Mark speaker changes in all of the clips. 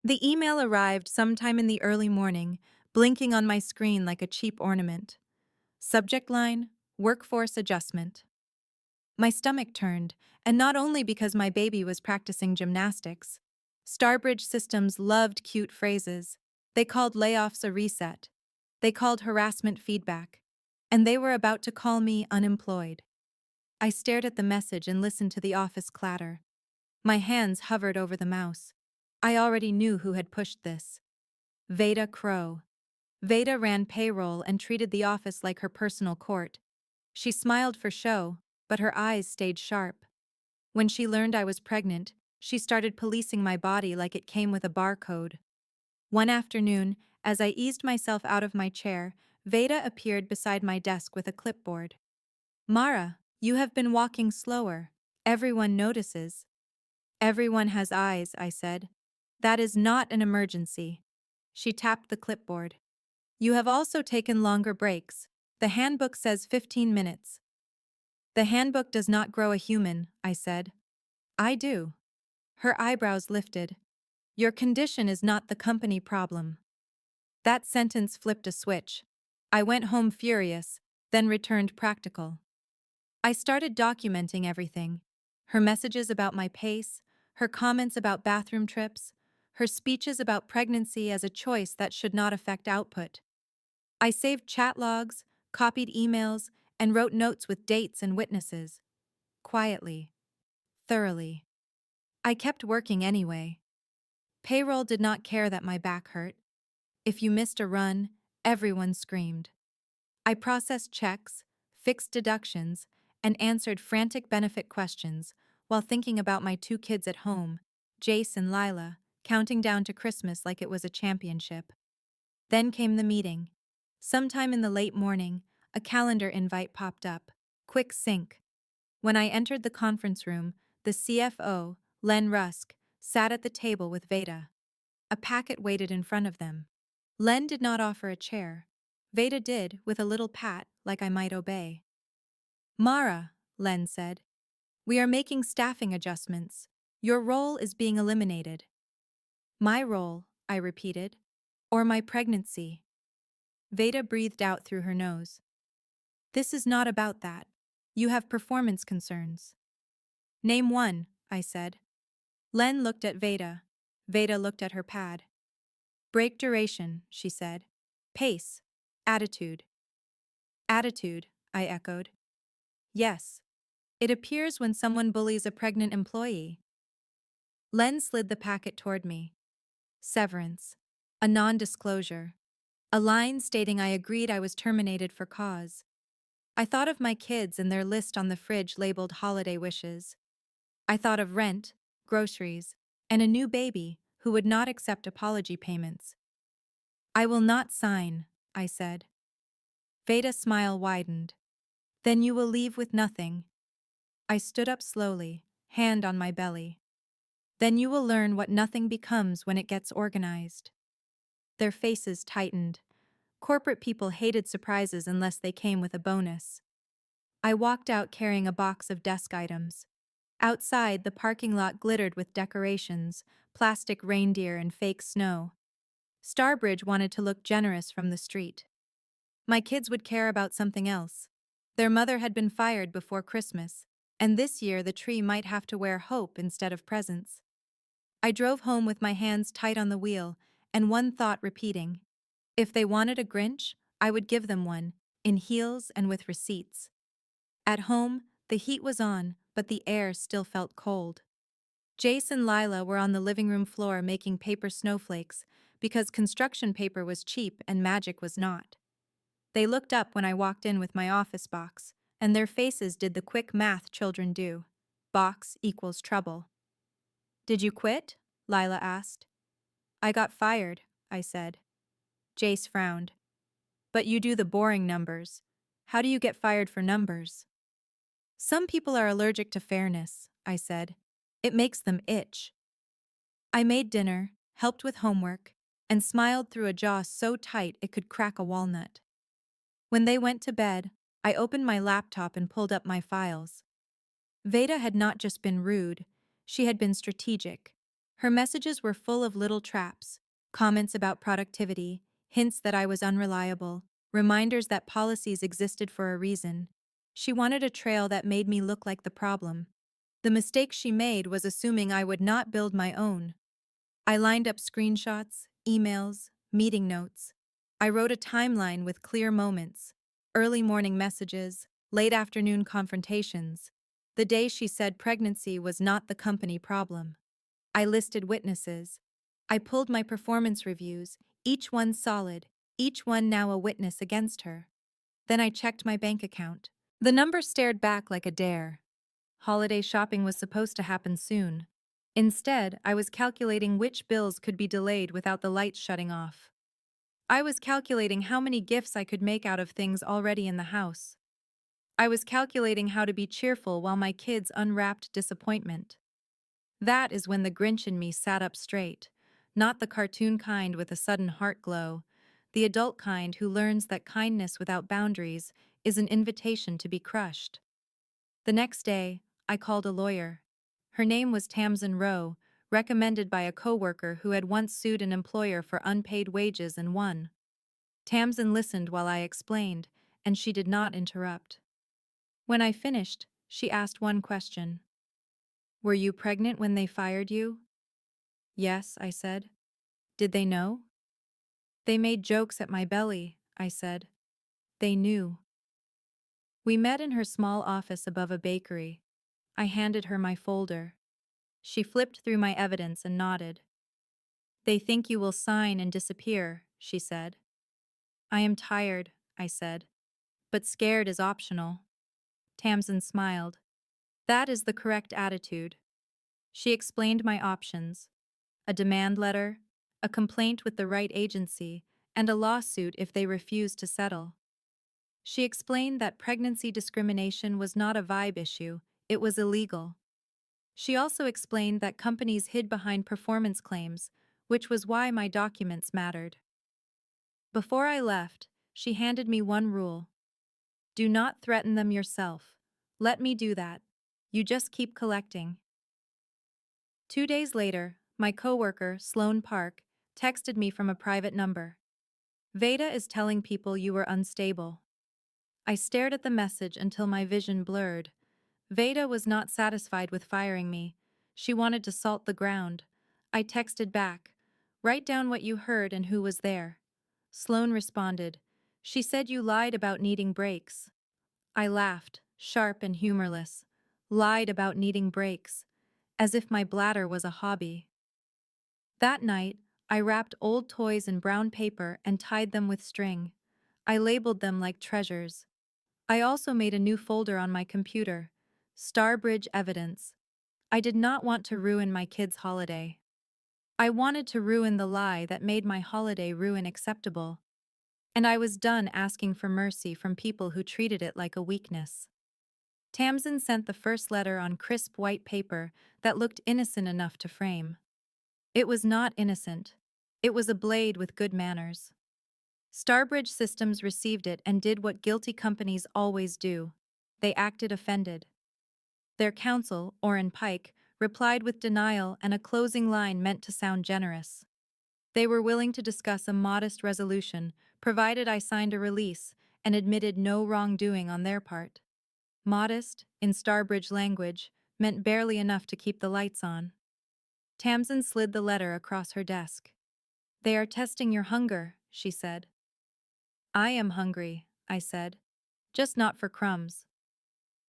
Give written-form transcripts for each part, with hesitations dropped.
Speaker 1: The email arrived sometime in the early morning, blinking on my screen like a cheap ornament. Subject line: Workforce Adjustment. My stomach turned, and not only because my baby was practicing gymnastics. Starbridge Systems loved cute phrases. They called layoffs a reset. They called harassment feedback. And they were about to call me unemployed. I stared at the message and listened to the office clatter. My hands hovered over the mouse. I already knew who had pushed this. Veda Crow. Veda ran payroll and treated the office like her personal court. She smiled for show, but her eyes stayed sharp. When she learned I was pregnant, she started policing my body like it came with a barcode. One afternoon, as I eased myself out of my chair, Veda appeared beside my desk with a clipboard. Mara, you have been walking slower. Everyone notices. Everyone has eyes, I said. That is not an emergency. She tapped the clipboard. You have also taken longer breaks. The handbook says 15 minutes. The handbook does not grow a human, I said. I do. Her eyebrows lifted. Your condition is not the company problem. That sentence flipped a switch. I went home furious, then returned practical. I started documenting everything. Her messages about my pace, her comments about bathroom trips, her speeches about pregnancy as a choice that should not affect output. I saved chat logs, copied emails, and wrote notes with dates and witnesses. Quietly. Thoroughly. I kept working anyway. Payroll did not care that my back hurt. If you missed a run, everyone screamed. I processed checks, fixed deductions, and answered frantic benefit questions while thinking about my two kids at home, Jace and Lila, counting down to Christmas like it was a championship. Then came the meeting. Sometime in the late morning, a calendar invite popped up. Quick sync. When I entered the conference room, the CFO, Len Rusk, sat at the table with Veda. A packet waited in front of them. Len did not offer a chair. Veda did, with a little pat, like I might obey. Mara, Len said, we are making staffing adjustments. Your role is being eliminated. My role, I repeated, or my pregnancy. Veda breathed out through her nose. This is not about that. You have performance concerns. Name one, I said. Len looked at Veda. Veda looked at her pad. Break duration, she said. Pace. Attitude. Attitude, I echoed. Yes. It appears when someone bullies a pregnant employee. Len slid the packet toward me. Severance. A non-disclosure. A line stating I agreed I was terminated for cause. I thought of my kids and their list on the fridge labeled holiday wishes. I thought of rent, groceries, and a new baby who would not accept apology payments. I will not sign, I said. Veda's smile widened. Then you will leave with nothing. I stood up slowly, hand on my belly. Then you will learn what nothing becomes when it gets organized. Their faces tightened. Corporate people hated surprises unless they came with a bonus. I walked out carrying a box of desk items. Outside, the parking lot glittered with decorations, plastic reindeer and fake snow. Starbridge wanted to look generous from the street. My kids would care about something else. Their mother had been fired before Christmas, and this year the tree might have to wear hope instead of presents. I drove home with my hands tight on the wheel, and one thought repeating. If they wanted a Grinch, I would give them one, in heels and with receipts. At home, the heat was on, but the air still felt cold. Jace and Lila were on the living room floor making paper snowflakes because construction paper was cheap and magic was not. They looked up when I walked in with my office box, and their faces did the quick math children do. Box equals trouble. Did you quit? Lila asked. I got fired, I said. Jace frowned. But you do the boring numbers. How do you get fired for numbers? Some people are allergic to fairness, I said. It makes them itch. I made dinner, helped with homework, and smiled through a jaw so tight it could crack a walnut. When they went to bed, I opened my laptop and pulled up my files. Veda had not just been rude, she had been strategic. Her messages were full of little traps, comments about productivity, hints that I was unreliable, reminders that policies existed for a reason. She wanted a trail that made me look like the problem. The mistake she made was assuming I would not build my own. I lined up screenshots, emails, meeting notes. I wrote a timeline with clear moments, early morning messages, late afternoon confrontations. The day she said pregnancy was not the company problem. I listed witnesses. I pulled my performance reviews, each one solid, each one now a witness against her. Then I checked my bank account. The number stared back like a dare. Holiday shopping was supposed to happen soon. Instead, I was calculating which bills could be delayed without the lights shutting off. I was calculating how many gifts I could make out of things already in the house. I was calculating how to be cheerful while my kids unwrapped disappointment. That is when the Grinch in me sat up straight, not the cartoon kind with a sudden heart glow, the adult kind who learns that kindness without boundaries is an invitation to be crushed. The next day, I called a lawyer. Her name was Tamsin Rowe, recommended by a coworker who had once sued an employer for unpaid wages and won. Tamsin listened while I explained, and she did not interrupt. When I finished, she asked one question. "Were you pregnant when they fired you?" "Yes," I said. "Did they know?" "They made jokes at my belly," I said. "They knew." We met in her small office above a bakery. I handed her my folder. She flipped through my evidence and nodded. "They think you will sign and disappear," she said. "I am tired," I said. "But scared is optional." Tamsin smiled. "That is the correct attitude." She explained my options: a demand letter, a complaint with the right agency, and a lawsuit if they refused to settle. She explained that pregnancy discrimination was not a vibe issue, it was illegal. She also explained that companies hid behind performance claims, which was why my documents mattered. Before I left, she handed me one rule. Do not threaten them yourself. Let me do that. You just keep collecting. 2 days later, my coworker, Sloan Park, texted me from a private number. "Veda is telling people you were unstable." I stared at the message until my vision blurred. Veda was not satisfied with firing me. She wanted to salt the ground. I texted back, "Write down what you heard and who was there." Sloan responded, "She said you lied about needing breaks." I laughed, sharp and humorless. Lied about needing breaks, as if my bladder was a hobby. That night, I wrapped old toys in brown paper and tied them with string. I labeled them like treasures. I also made a new folder on my computer, Starbridge Evidence. I did not want to ruin my kids' holiday. I wanted to ruin the lie that made my holiday ruin acceptable. And I was done asking for mercy from people who treated it like a weakness. Tamsin sent the first letter on crisp white paper that looked innocent enough to frame. It was not innocent. It was a blade with good manners. Starbridge Systems received it and did what guilty companies always do. They acted offended. Their counsel, Orrin Pike, replied with denial and a closing line meant to sound generous. They were willing to discuss a modest resolution, provided I signed a release and admitted no wrongdoing on their part. Modest, in Starbridge language, meant barely enough to keep the lights on. Tamsin slid the letter across her desk. "They are testing your hunger," she said. "I am hungry," I said. "Just not for crumbs."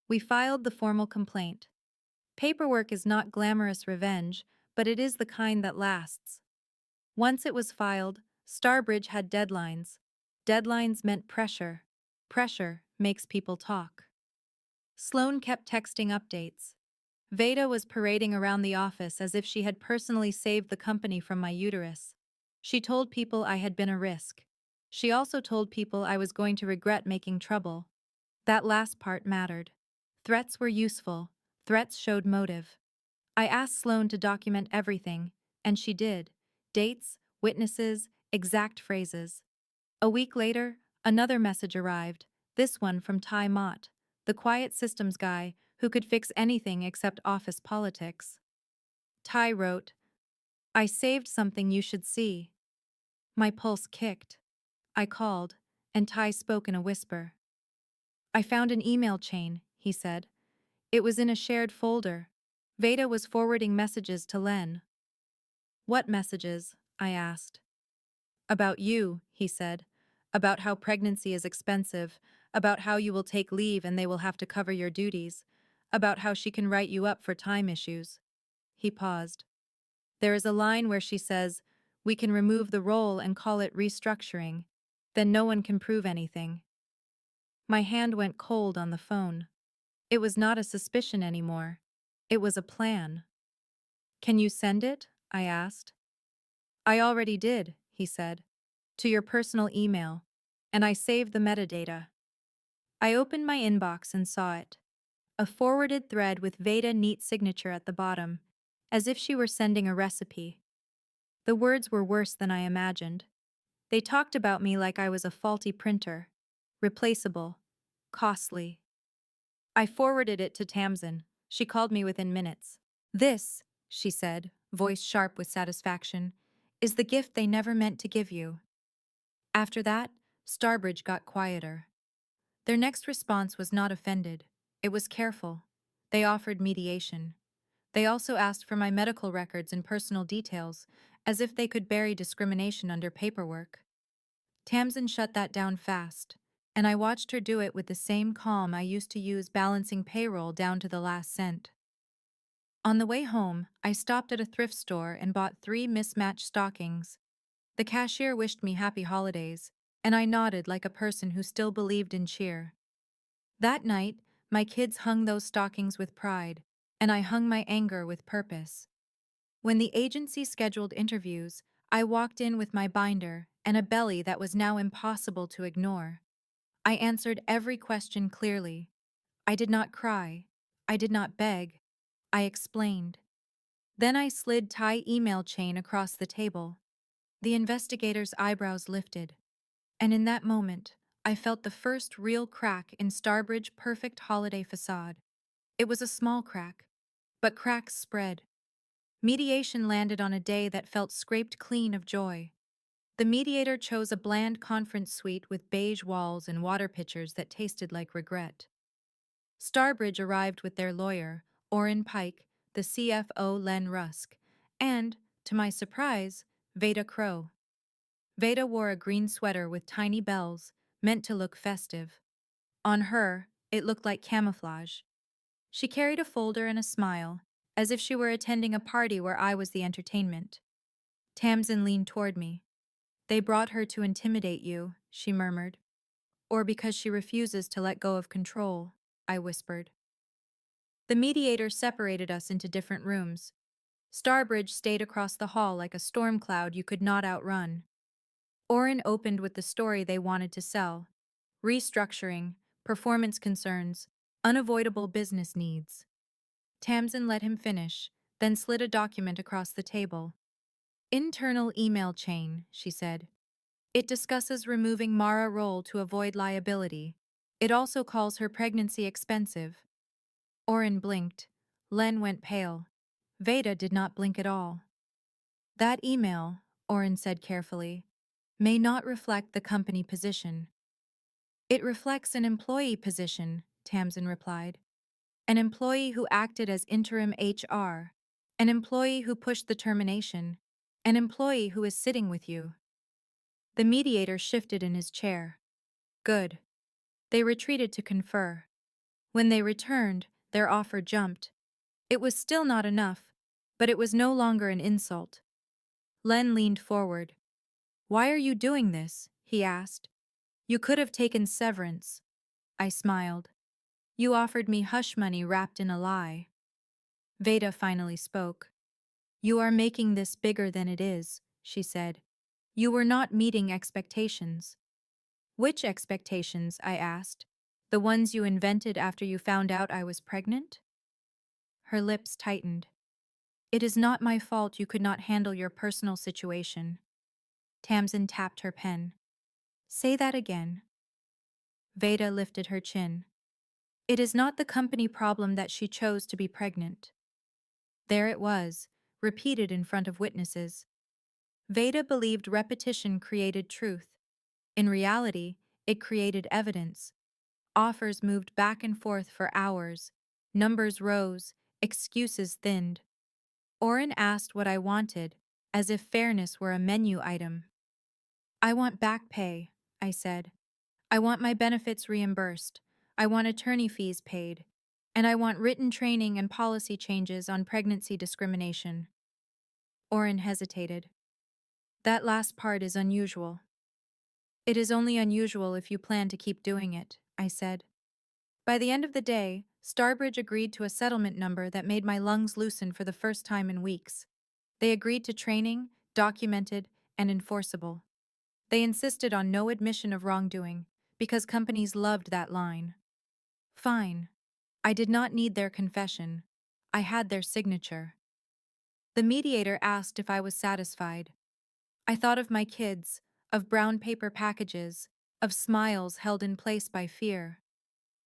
Speaker 1: We filed the formal complaint. Paperwork is not glamorous revenge, but it is the kind that lasts. Once it was filed, Starbridge had deadlines. Deadlines meant pressure. Pressure makes people talk. Sloan kept texting updates. Veda was parading around the office as if she had personally saved the company from my uterus. She told people I had been a risk. She also told people I was going to regret making trouble. That last part mattered. Threats were useful. Threats showed motive. I asked Sloan to document everything, and she did. Dates, witnesses, exact phrases. A week later, another message arrived, this one from Ty Mott, the quiet systems guy who could fix anything except office politics. Ty wrote, I saved something you should see. My pulse kicked. I called, and Ty spoke in a whisper. I found an email chain, he said. It was in a shared folder. Veda was forwarding messages to Len. What messages? I asked. About you, he said. About how pregnancy is expensive, about how you will take leave and they will have to cover your duties, about how she can write you up for time issues. He paused. There is a line where she says, "We can remove the role and call it restructuring. Then no one can prove anything." My hand went cold on the phone. It was not a suspicion anymore. It was a plan. Can you send it? I asked. I already did, he said. To your personal email. And I saved the metadata. I opened my inbox and saw it. A forwarded thread with Veda neat signature at the bottom, as if she were sending a recipe. The words were worse than I imagined. They talked about me like I was a faulty printer. Replaceable. Costly. I forwarded it to Tamsin. She called me within minutes. This, she said, voice sharp with satisfaction, is the gift they never meant to give you. After that, Starbridge got quieter. Their next response was not offended. It was careful. They offered mediation. They also asked for my medical records and personal details, as if they could bury discrimination under paperwork. Tamsin shut that down fast, and I watched her do it with the same calm I used to use balancing payroll down to the last cent. On the way home, I stopped at a thrift store and bought 3 mismatched stockings. The cashier wished me happy holidays, and I nodded like a person who still believed in cheer. That night, my kids hung those stockings with pride, and I hung my anger with purpose. When the agency scheduled interviews, I walked in with my binder and a belly that was now impossible to ignore. I answered every question clearly. I did not cry. I did not beg. I explained. Then I slid Ty email chain across the table. The investigator's eyebrows lifted, and in that moment, I felt the first real crack in Starbridge's perfect holiday facade. It was a small crack, but cracks spread. Mediation landed on a day that felt scraped clean of joy. The mediator chose a bland conference suite with beige walls and water pitchers that tasted like regret. Starbridge arrived with their lawyer, Orrin Pike, the CFO Len Rusk, and, to my surprise, Veda Crow. Veda wore a green sweater with tiny bells, meant to look festive. On her, it looked like camouflage. She carried a folder and a smile, as if she were attending a party where I was the entertainment. Tamsin leaned toward me. They brought her to intimidate you, she murmured. Or because she refuses to let go of control, I whispered. The mediator separated us into different rooms. Starbridge stayed across the hall like a storm cloud you could not outrun. Orrin opened with the story they wanted to sell: restructuring, performance concerns, unavoidable business needs. Tamsin let him finish, then slid a document across the table. Internal email chain, she said. It discusses removing Mara role to avoid liability. It also calls her pregnancy expensive. Orrin blinked. Len went pale. Veda did not blink at all. That email, Orrin said carefully, may not reflect the company position. It reflects an employee position, Tamsin replied. An employee who acted as interim HR. An employee who pushed the termination. An employee who is sitting with you. The mediator shifted in his chair. Good. They retreated to confer. When they returned, their offer jumped. It was still not enough, but it was no longer an insult. Len leaned forward. Why are you doing this? He asked. You could have taken severance. I smiled. You offered me hush money wrapped in a lie. Veda finally spoke. You are making this bigger than it is, she said. You were not meeting expectations. Which expectations? I asked. The ones you invented after you found out I was pregnant? Her lips tightened. It is not my fault you could not handle your personal situation. Tamsin tapped her pen. Say that again. Veda lifted her chin. It is not the company problem that she chose to be pregnant. There it was, repeated in front of witnesses. Veda believed repetition created truth. In reality, it created evidence. Offers moved back and forth for hours. Numbers rose, excuses thinned. Oren asked what I wanted, as if fairness were a menu item. I want back pay, I said. I want my benefits reimbursed. I want attorney fees paid. And I want written training and policy changes on pregnancy discrimination. Oren hesitated. That last part is unusual. It is only unusual if you plan to keep doing it, I said. By the end of the day, Starbridge agreed to a settlement number that made my lungs loosen for the first time in weeks. They agreed to training, documented, and enforceable. They insisted on no admission of wrongdoing, because companies loved that line. Fine. I did not need their confession. I had their signature. The mediator asked if I was satisfied. I thought of my kids, of brown paper packages, of smiles held in place by fear.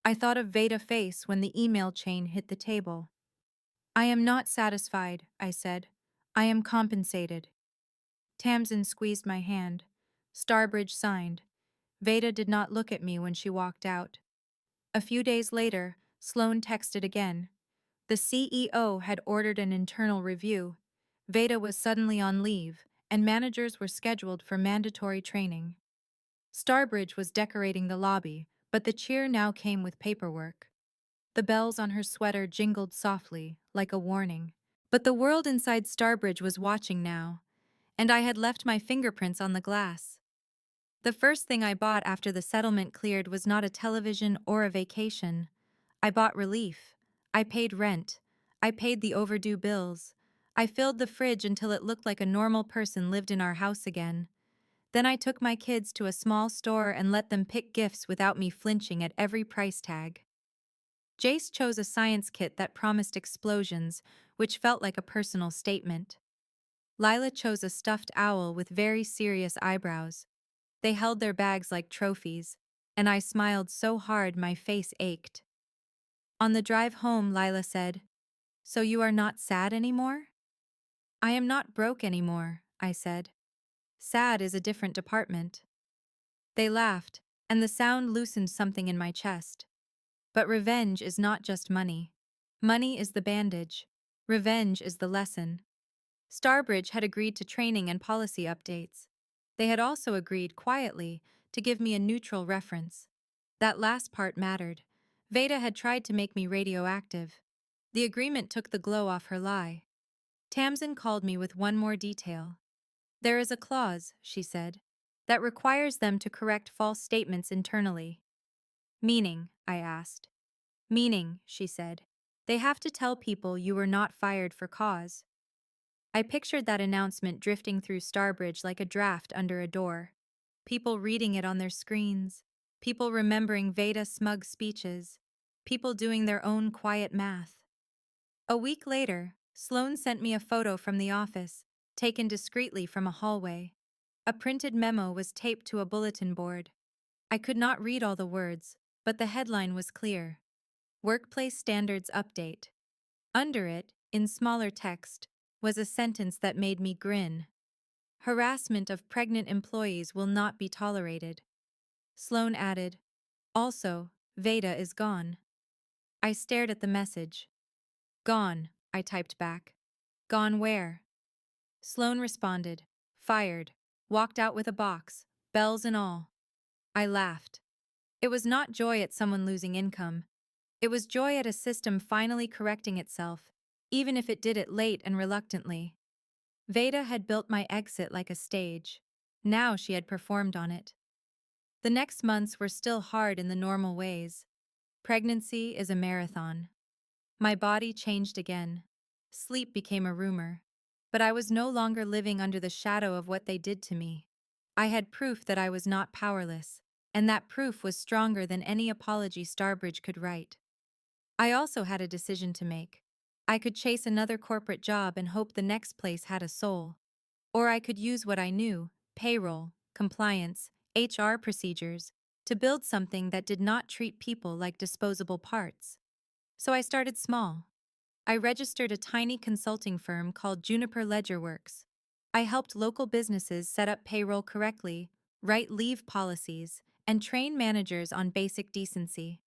Speaker 1: I thought of Veda's face when the email chain hit the table. I am not satisfied, I said. I am compensated. Tamsin squeezed my hand. Starbridge signed. Veda did not look at me when she walked out. A few days later, Sloan texted again. The CEO had ordered an internal review. Veda was suddenly on leave, and managers were scheduled for mandatory training. Starbridge was decorating the lobby, but the cheer now came with paperwork. The bells on her sweater jingled softly, like a warning. But the world inside Starbridge was watching now, and I had left my fingerprints on the glass. The first thing I bought after the settlement cleared was not a television or a vacation. I bought relief. I paid rent. I paid the overdue bills. I filled the fridge until it looked like a normal person lived in our house again. Then I took my kids to a small store and let them pick gifts without me flinching at every price tag. Jace chose a science kit that promised explosions, which felt like a personal statement. Lila chose a stuffed owl with very serious eyebrows. They held their bags like trophies, and I smiled so hard my face ached. On the drive home, Lila said, "So you are not sad anymore?" "I am not broke anymore," I said. "Sad is a different department." They laughed, and the sound loosened something in my chest. But revenge is not just money. Money is the bandage. Revenge is the lesson. Starbridge had agreed to training and policy updates. They had also agreed, quietly, to give me a neutral reference. That last part mattered. Veda had tried to make me radioactive. The agreement took the glow off her lie. Tamsin called me with one more detail. "There is a clause," she said, "that requires them to correct false statements internally." "Meaning?" I asked. "Meaning," she said. "They have to tell people you were not fired for cause." I pictured that announcement drifting through Starbridge like a draft under a door. People reading it on their screens. People remembering Veda's smug speeches. People doing their own quiet math. A week later, Sloan sent me a photo from the office, taken discreetly from a hallway. A printed memo was taped to a bulletin board. I could not read all the words, but the headline was clear. Workplace Standards Update. Under it, in smaller text, was a sentence that made me grin. Harassment of pregnant employees will not be tolerated. Sloan added, "Also, Veda is gone." I stared at the message. "Gone," I typed back. "Gone where?" Sloan responded, "Fired. Walked out with a box, bells and all." I laughed. It was not joy at someone losing income. It was joy at a system finally correcting itself, even if it did it late and reluctantly. Veda had built my exit like a stage. Now she had performed on it. The next months were still hard in the normal ways. Pregnancy is a marathon. My body changed again. Sleep became a rumor. But I was no longer living under the shadow of what they did to me. I had proof that I was not powerless, and that proof was stronger than any apology Starbridge could write. I also had a decision to make. I could chase another corporate job and hope the next place had a soul. Or I could use what I knew, payroll, compliance, HR procedures, to build something that did not treat people like disposable parts. So I started small. I registered a tiny consulting firm called Juniper Ledgerworks. I helped local businesses set up payroll correctly, write leave policies, and train managers on basic decency.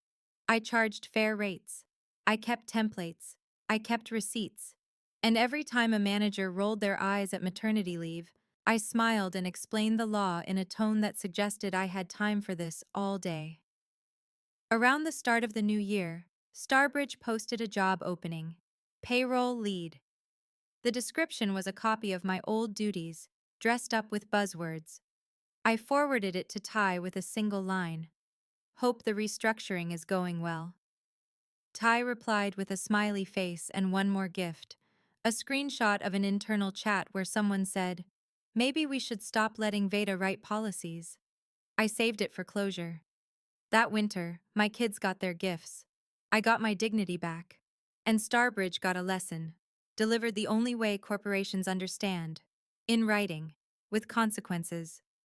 Speaker 1: I charged fair rates. I kept templates. I kept receipts. And every time a manager rolled their eyes at maternity leave, I smiled and explained the law in a tone that suggested I had time for this all day. Around the start of the new year, Starbridge posted a job opening: payroll lead. The description was a copy of my old duties, dressed up with buzzwords. I forwarded it to Ty with a single line: "Hope the restructuring is going well." Ty replied with a smiley face and one more gift: a screenshot of an internal chat where someone said, "Maybe we should stop letting Veda write policies." I saved it for closure. That winter, my kids got their gifts. I got my dignity back. And Starbridge got a lesson, delivered the only way corporations understand: in writing, with consequences.